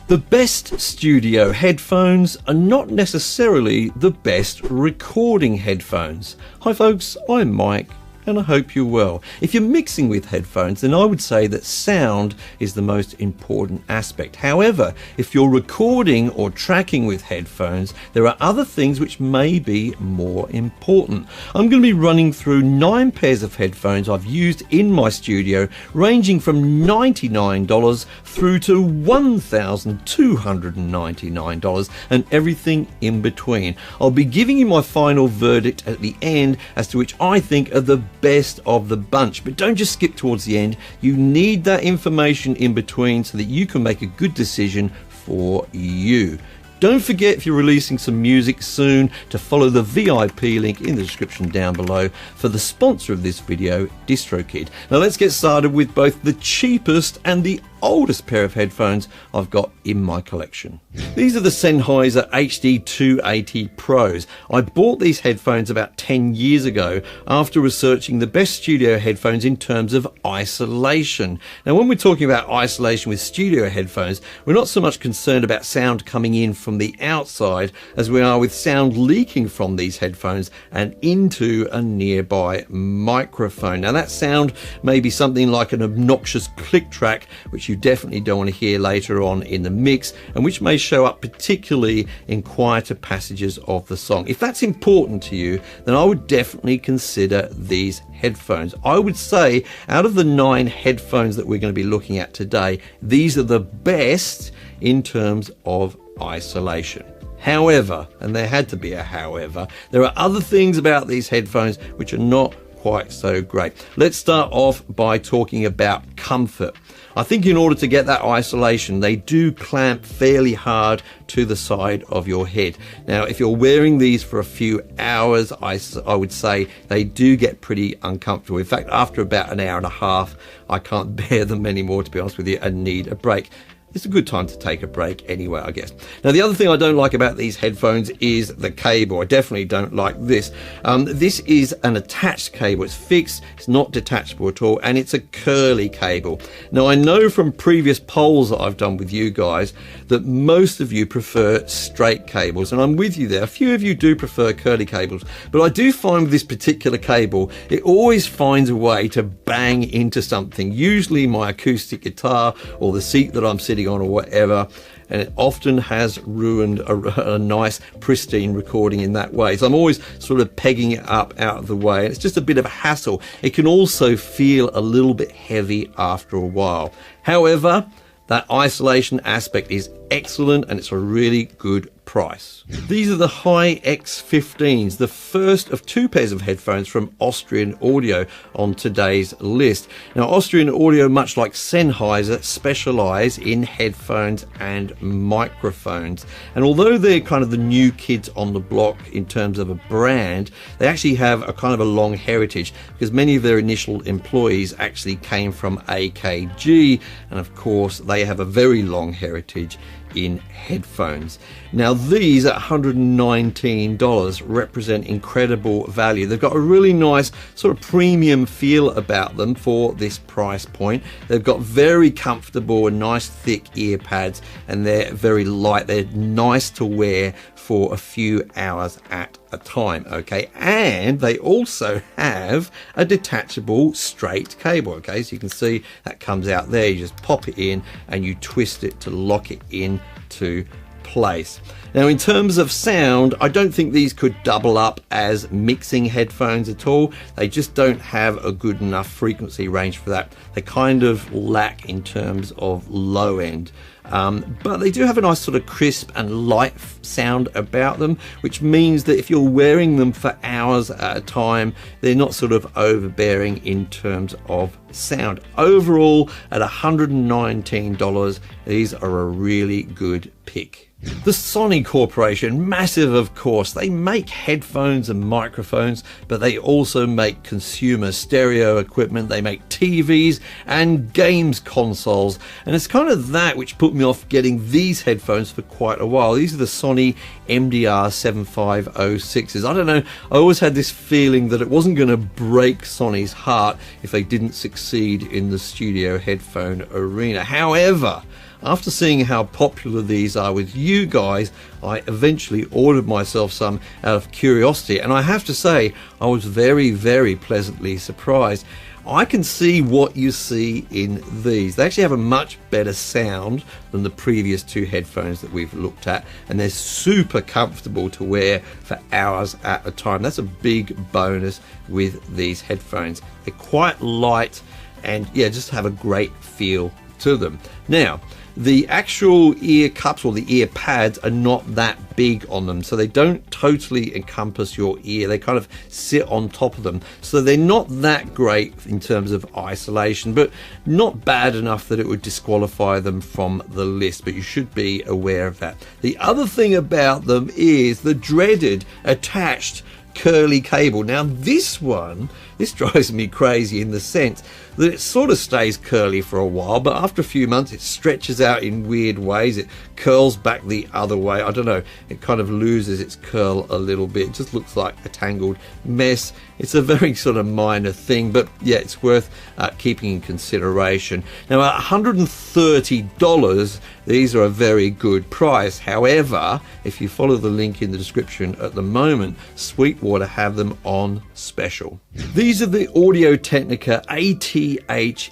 The best studio headphones are not necessarily the best recording headphones. Hi folks, I'm Mike and I hope you're well. If you're mixing with headphones, then I would say that sound is the most important aspect. However, if you're recording or tracking with headphones, there are other things which may be more important. I'm going to be running through 9 pairs of headphones I've used in my studio, ranging from $99 through to $1,299 and everything in between. I'll be giving you my final verdict at the end as to which I think are the best of the bunch, but don't just skip towards the end. You need that information in between so that you can make a good decision for you. Don't forget, if you're releasing some music soon, to follow the VIP link in the description down below for the sponsor of this video, DistroKid. Now let's get started with both the cheapest and the oldest pair of headphones I've got in my collection. These are the Sennheiser HD 280 Pros. I bought these headphones about 10 years ago after researching the best studio headphones in terms of isolation. Now when we're talking about isolation with studio headphones, we're not so much concerned about sound coming in from the outside as we are with sound leaking from these headphones and into a nearby microphone. Now that sound may be something like an obnoxious click track, which you definitely don't want to hear later on in the mix, and which may show up particularly in quieter passages of the song. If that's important to you, then I would definitely consider these headphones. I would say out of the 9 headphones that we're going to be looking at today, these are the best in terms of isolation. However, and there had to be a however, there are other things about these headphones which are not quite so great. Let's start off by talking about comfort. I think in order to get that isolation, they do clamp fairly hard to the side of your head. Now, if you're wearing these for a few hours, I would say they do get pretty uncomfortable. In fact, after about an hour and a half, I can't bear them anymore, to be honest with you, and need a break. It's a good time to take a break anyway, I guess. Now, the other thing I don't like about these headphones is the cable. I definitely don't like this. This is an attached cable. It's fixed, it's not detachable at all, and it's a curly cable. Now, I know from previous polls that I've done with you guys that most of you prefer straight cables, and I'm with you there. A few of you do prefer curly cables, but I do find with this particular cable, it always finds a way to bang into something, usually my acoustic guitar or the seat that I'm sitting on or whatever, and it often has ruined a nice pristine recording in that way. So I'm always sort of pegging it up out of the way, and it's just a bit of a hassle. It can also feel a little bit heavy after a while. However, that isolation aspect is excellent and it's a really good price. These are the Hi X15s, the first of 2 pairs of headphones from Austrian Audio on today's list. Now, Austrian Audio, much like Sennheiser, specialize in headphones and microphones. And although they're kind of the new kids on the block in terms of a brand, they actually have a kind of a long heritage, because many of their initial employees actually came from AKG, and of course they have a very long heritage in headphones. Now, these at $119 represent incredible value. They've got a really nice sort of premium feel about them for this price point. They've got very comfortable and nice thick ear pads, and they're very light. They're nice to wear for a few hours at a time, okay? And they also have a detachable straight cable, okay? So you can see that comes out there. You just pop it in and you twist it to lock it in to place. Now, in terms of sound, I don't think these could double up as mixing headphones at all. They just don't have a good enough frequency range for that. They kind of lack in terms of low end. But they do have a nice sort of crisp and light sound about them, which means that if you're wearing them for hours at a time, they're not sort of overbearing in terms of sound. Overall, at $119, these are a really good pick. The Sony Corporation, massive of course, they make headphones and microphones, but they also make consumer stereo equipment, they make TVs and games consoles, and it's kind of that which put me off getting these headphones for quite a while. These are the Sony MDR 7506s. I don't know, I always had this feeling that it wasn't going to break Sony's heart if they didn't succeed in the studio headphone arena. However, after seeing how popular these are with you guys, I eventually ordered myself some out of curiosity, and I have to say I was very, very pleasantly surprised. I can see what you see in these. They actually have a much better sound than the previous two headphones that we've looked at, and they're super comfortable to wear for hours at a time. That's a big bonus with these headphones. They're quite light and yeah, just have a great feel to them. Now, the actual ear cups or the ear pads are not that big on them, so they don't totally encompass your ear. They kind of sit on top of them, so they're not that great in terms of isolation, but not bad enough that it would disqualify them from the list, but you should be aware of that. The other thing about them is the dreaded attached curly cable. Now this drives me crazy in the sense that it sort of stays curly for a while, but after a few months it stretches out in weird ways. It curls back the other way. I don't know, it kind of loses its curl a little bit. It just looks like a tangled mess. It's a very sort of minor thing, but yeah, it's worth keeping in consideration. Now at $130, these are a very good price. However, if you follow the link in the description at the moment, Sweetwater have them on special. These are the Audio-Technica ATH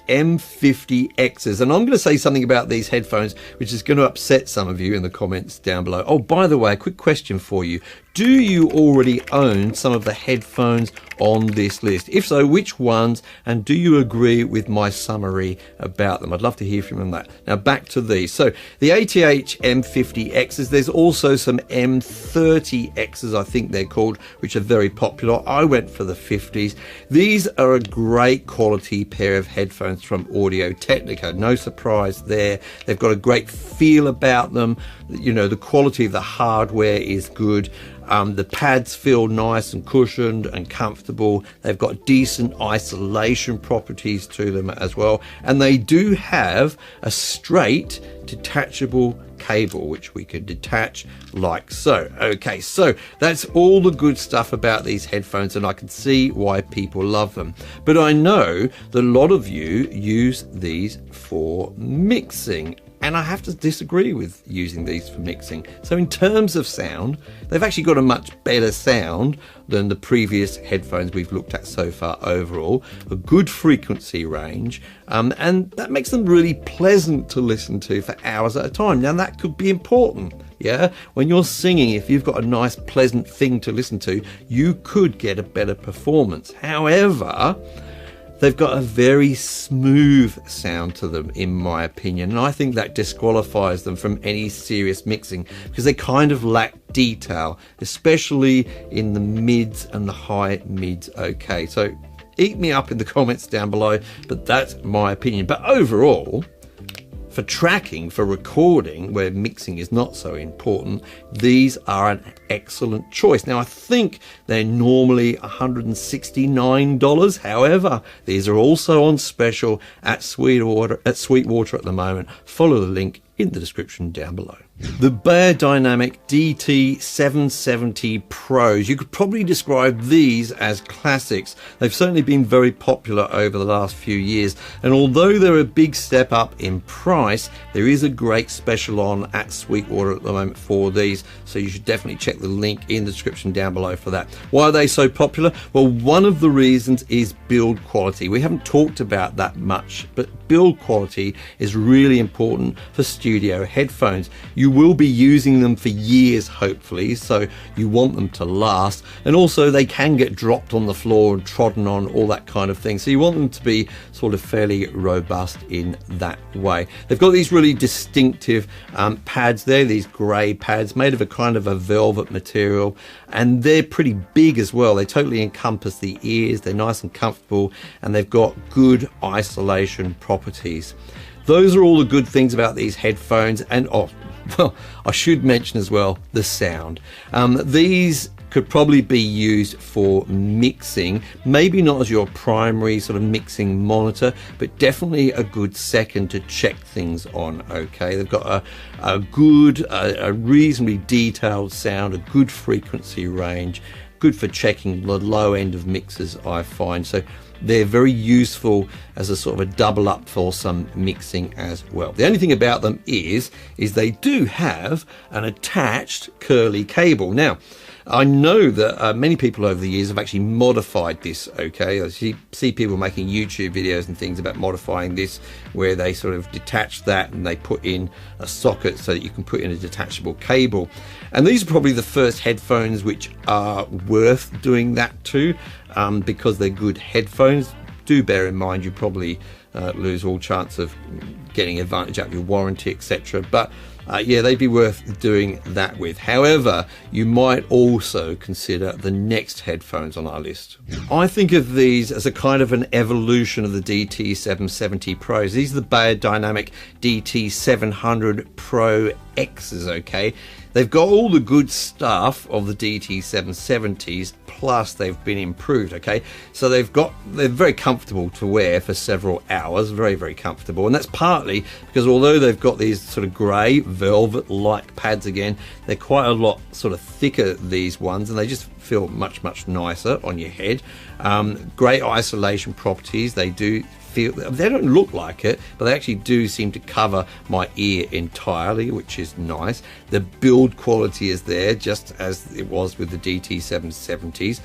M50Xs, and I'm going to say something about these headphones which is going to upset some of you in the comments down below. Oh, by the way, a quick question for you. Do you already own some of the headphones on this list? If so, which ones, and do you agree with my summary about them? I'd love to hear from you on that. Now back to these. So the ATH M50Xs, there's also some M30Xs, I think they're called, which are very popular. I went for the 50s. These are a great quality pair of headphones from Audio-Technica. No surprise there. They've got a great feel about them. You know, the quality of the hardware is good. The pads feel nice and cushioned and comfortable. They've got decent isolation properties to them as well. And they do have a straight detachable cable, which we can detach like so. Okay, so that's all the good stuff about these headphones, and I can see why people love them. But I know that a lot of you use these for mixing, and I have to disagree with using these for mixing. So in terms of sound, they've actually got a much better sound than the previous headphones we've looked at so far overall, a good frequency range, and that makes them really pleasant to listen to for hours at a time. Now that could be important, yeah? When you're singing, if you've got a nice pleasant thing to listen to, you could get a better performance. However, they've got a very smooth sound to them, in my opinion, and I think that disqualifies them from any serious mixing because they kind of lack detail, especially in the mids and the high mids. Okay, so eat me up in the comments down below, but that's my opinion. But overall, for tracking, for recording, where mixing is not so important, these are an excellent choice. Now, I think they're normally $169. However, these are also on special at Sweetwater at the moment. Follow the link in the description down below. The Beyerdynamic DT770 Pros. You could probably describe these as classics. They've certainly been very popular over the last few years, and although they're a big step up in price, there is a great special on at Sweetwater at the moment for these, so you should definitely check the link in the description down below for that. Why are they so popular? Well, one of the reasons is build quality. We haven't talked about that much, but build quality is really important for studio headphones. You will be using them for years, hopefully, so you want them to last, and also they can get dropped on the floor and trodden on, all that kind of thing, so you want them to be sort of fairly robust in that way. They've got these really distinctive pads there, these grey pads made of a kind of a velvet material, and they're pretty big as well. They totally encompass the ears, they're nice and comfortable, and they've got good isolation properties. Those are all the good things about these headphones. And oh, well, I should mention as well the sound. These could probably be used for mixing, maybe not as your primary sort of mixing monitor, but definitely a good second to check things on. Okay, they've got a good, a reasonably detailed sound, a good frequency range, good for checking the low end of mixers, I find. So they're very useful as a sort of a double up for some mixing as well. The only thing about them is they do have an attached curly cable. Now, I know that many people over the years have actually modified this, okay? I see people making YouTube videos and things about modifying this, where they sort of detach that and they put in a socket so that you can put in a detachable cable. And these are probably the first headphones which are worth doing that to, because they're good headphones. Do bear in mind you probably lose all chance of getting advantage out of your warranty, etc. But yeah, they'd be worth doing that with. However, you might also consider the next headphones on our list. I think of these as a kind of an evolution of the DT770 Pros. These are the Beyerdynamic DT700 Pro X's, okay? They've got all the good stuff of the DT770s, plus they've been improved, okay? So they're very comfortable to wear for several hours, very, very comfortable. And that's partly because although they've got these sort of grey velvet-like pads again, they're quite a lot sort of thicker, these ones, and they just feel much, much nicer on your head. Great isolation properties. They do feel, they don't look like it, but they actually do seem to cover my ear entirely, which is nice. The build quality is there, just as it was with the DT770s.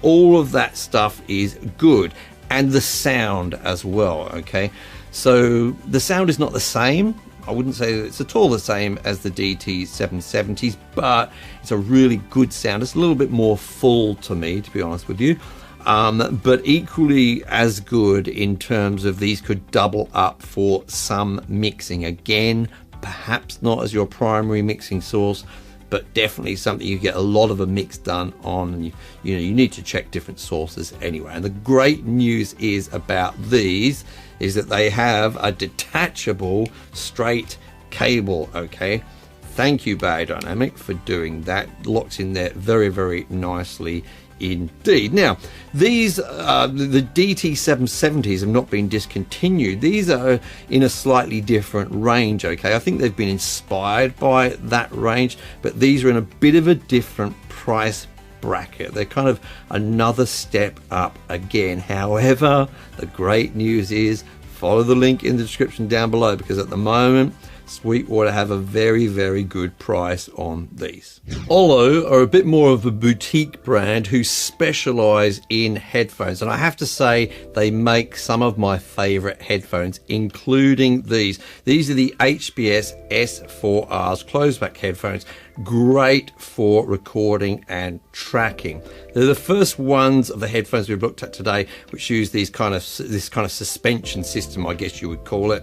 All of that stuff is good, and the sound as well, okay? So the sound is not the same. I wouldn't say that it's at all the same as the DT770s, but it's a really good sound. It's a little bit more full to me, to be honest with you. But equally as good in terms of these could double up for some mixing. Again, perhaps not as your primary mixing source, but definitely something you get a lot of a mix done on. And you know, you need to check different sources anyway. And the great news is about these is that they have a detachable straight cable, okay? Thank you, Beyerdynamic, for doing that. Locks in there very, very nicely indeed. Now, these the DT770s have not been discontinued. These are in a slightly different range, okay? I think they've been inspired by that range, but these are in a bit of a different price bracket. They're kind of another step up again. However, the great news is follow the link in the description down below, because at the moment Sweetwater have a very, very good price on these. Olo are a bit more of a boutique brand who specialize in headphones, and I have to say they make some of my favorite headphones, including these. These are the HBS S4Rs closed-back headphones, great for recording and tracking. They're the first ones of the headphones we've looked at today which use this kind of suspension system, I guess you would call it,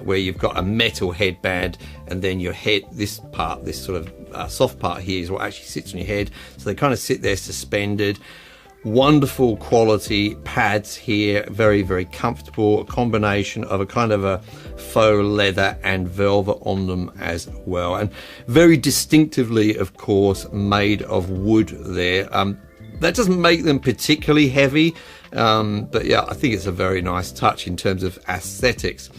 where you've got a metal headband and then your head, this part, this sort of soft part here is what actually sits on your head. So they kind of sit there suspended. Wonderful quality pads here, very, very comfortable. A combination of a kind of a faux leather and velvet on them as well, and very distinctively, of course, made of wood there. That doesn't make them particularly heavy, but yeah, I think it's a very nice touch in terms of aesthetics.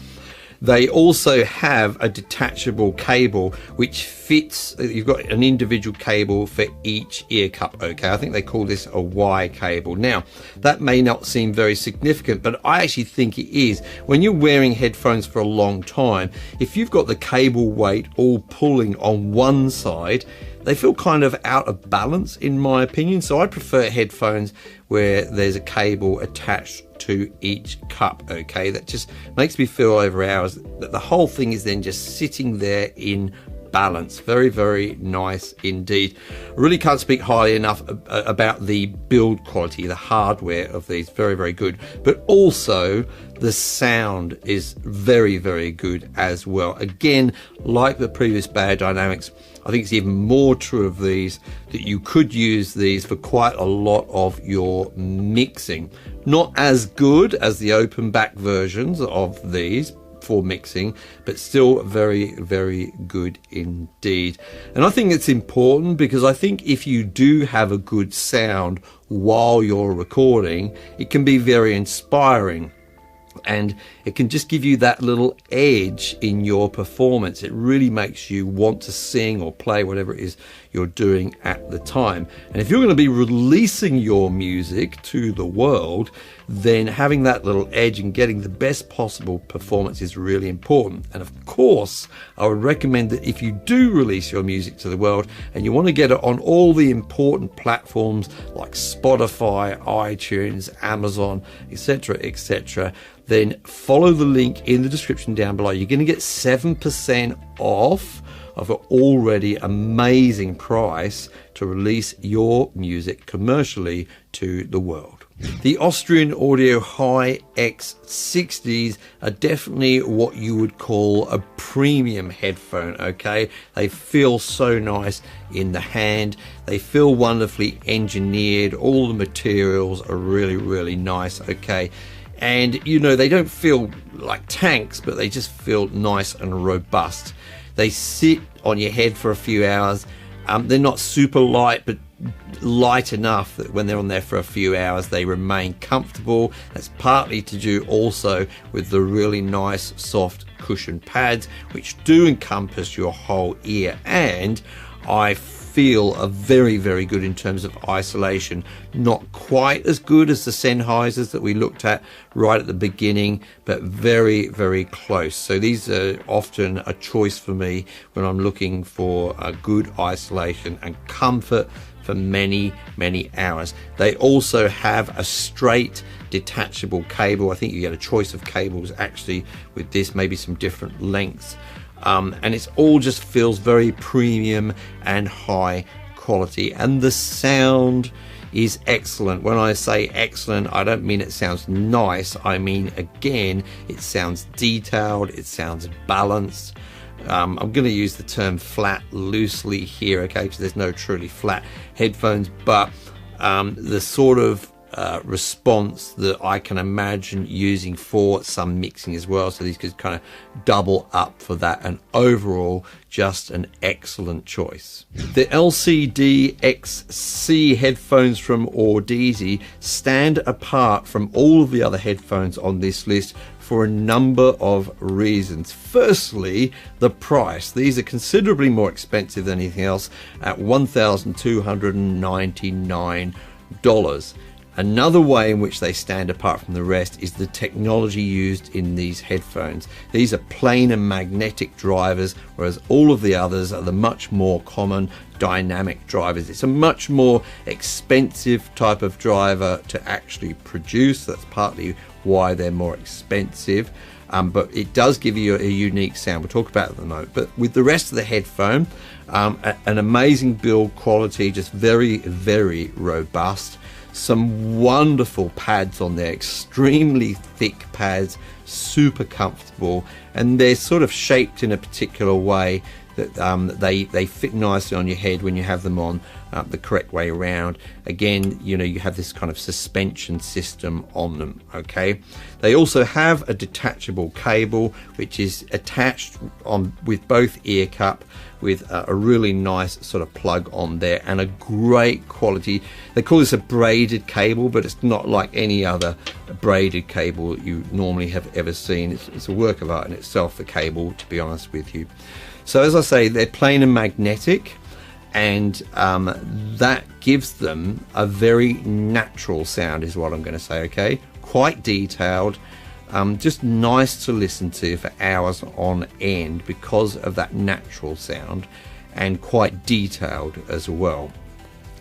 They also have a detachable cable which fits. You've got an individual cable for each ear cup, okay? I think they call this a Y cable. Now, that may not seem very significant, but I actually think it is. When you're wearing headphones for a long time, if you've got the cable weight all pulling on one side, they feel kind of out of balance, in my opinion. So I prefer headphones where there's a cable attached to each cup, okay? That just makes me feel over hours that the whole thing is then just sitting there in balance. Very, very nice indeed. I really can't speak highly enough about the build quality, the hardware of these. Very, very good. But also the sound is very, very good as well. Again, like the previous Beyerdynamics, I think it's even more true of these that you could use these for quite a lot of your mixing. Not as good as the open back versions of these for mixing, but still very, very good indeed. And I think it's important because I think if you do have a good sound while you're recording, it can be very inspiring. And it can just give you that little edge in your performance. It really makes you want to sing or play whatever it is you're doing at the time. And if you're going to be releasing your music to the world, then having that little edge and getting the best possible performance is really important. And of course, I would recommend that if you do release your music to the world and you want to get it on all the important platforms like Spotify, iTunes, Amazon, etc., then follow the link in the description down below. You're going to get 7% off of an already amazing price to release your music commercially to the world. The Austrian Audio High X60s are definitely what you would call a premium headphone, okay? They feel so nice in the hand. They feel wonderfully engineered. All the materials are really, really nice, okay? And, you know, they don't feel like tanks, but they just feel nice and robust. They sit on your head for a few hours. They're not super light, but light enough that when they're on there for a few hours they remain comfortable. That's partly to do also with the really nice soft cushion pads, which do encompass your whole ear, and I feel are very, very good in terms of isolation. Not quite as good as the Sennheisers that we looked at right at the beginning, but very, very close. So these are often a choice for me when I'm looking for a good isolation and comfort for many, many hours. They also have a straight detachable cable. I think you get a choice of cables actually with this, maybe some different lengths. And it's all just feels very premium and high quality, and the sound is excellent. When I say excellent, I don't mean it sounds nice. I mean, again, it sounds detailed, it sounds balanced. I'm going to use the term flat loosely here, okay, because there's no truly flat headphones, but the sort of response that I can imagine using for some mixing as well, so these could kind of double up for that, and overall just an excellent choice. The LCD XC headphones from Audeze stand apart from all of the other headphones on this list for a number of reasons. Firstly, the price. These are considerably more expensive than anything else at $1,299. Another way in which they stand apart from the rest is the technology used in these headphones. These are plain and magnetic drivers, whereas all of the others are the much more common dynamic drivers. It's a much more expensive type of driver to actually produce. That's partly why they're more expensive. But it does give you a unique sound. We'll talk about it in a moment. But with the rest of the headphone, an amazing build quality, just very, very robust. Some wonderful pads on there, extremely thick pads, super comfortable, and they're sort of shaped in a particular way that they fit nicely on your head when you have them on the correct way around. Again, you know, you have this kind of suspension system on them, okay? They also have a detachable cable which is attached on with both ear cup with a really nice sort of plug on there, and a great quality. They call this a braided cable, but it's not like any other braided cable you normally have ever seen. It's a work of art in itself, the cable, to be honest with you. So as I say, they're plain and magnetic, and that gives them a very natural sound is what I'm going to say, okay? Quite detailed, just nice to listen to for hours on end because of that natural sound, and quite detailed as well.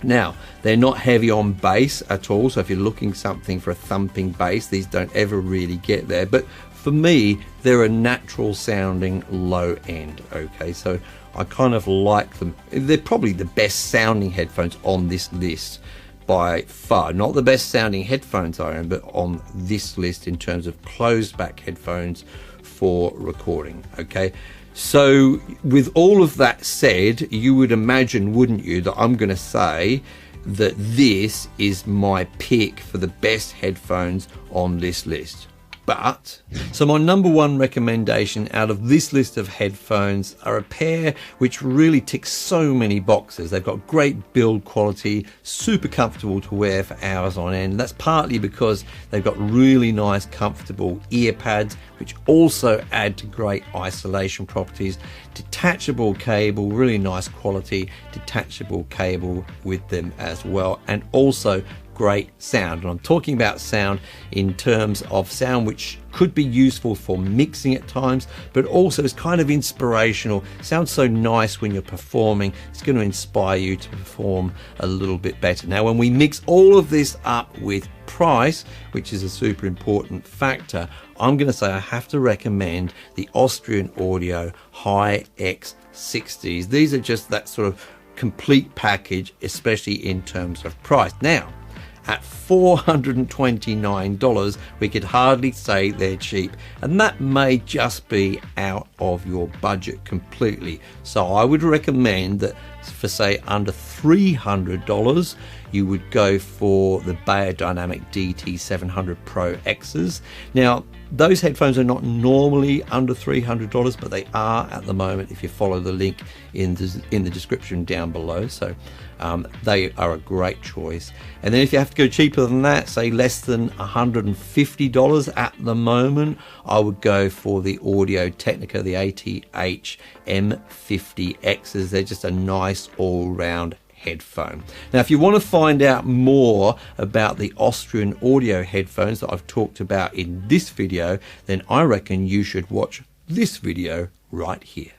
Now, they're not heavy on bass at all, so if you're looking something for a thumping bass, these don't ever really get there, but for me, they're a natural sounding low end, okay? So I kind of like them. They're probably the best sounding headphones on this list by far. Not the best sounding headphones I own, but on this list in terms of closed back headphones for recording, okay? So with all of that said, you would imagine, wouldn't you, that I'm going to say that this is my pick for the best headphones on this list. But, so my number one recommendation out of this list of headphones are a pair which really tick so many boxes. They've got great build quality, super comfortable to wear for hours on end. That's partly because they've got really nice, comfortable ear pads, which also add to great isolation properties. Detachable cable, really nice quality detachable cable with them as well, and also great sound. And I'm talking about sound in terms of sound which could be useful for mixing at times, but also is kind of inspirational. Sounds so nice when you're performing. It's going to inspire you to perform a little bit better. Now, when we mix all of this up with price, which is a super important factor, I'm going to say I have to recommend the Austrian Audio High X60s. These are just that sort of complete package, especially in terms of price. Now, at $429, we could hardly say they're cheap, and that may just be out of your budget completely. So I would recommend that for say under $300, you would go for the Beyerdynamic DT700 Pro X's. Now, those headphones are not normally under $300, but they are at the moment if you follow the link in the description down below. So they are a great choice. And then if you have to go cheaper than that, say less than $150 at the moment, I would go for the Audio Technica, the ATH M50X's. They're just a nice all-round headphone. Now, if you want to find out more about the Austrian audio headphones that I've talked about in this video, then I reckon you should watch this video right here.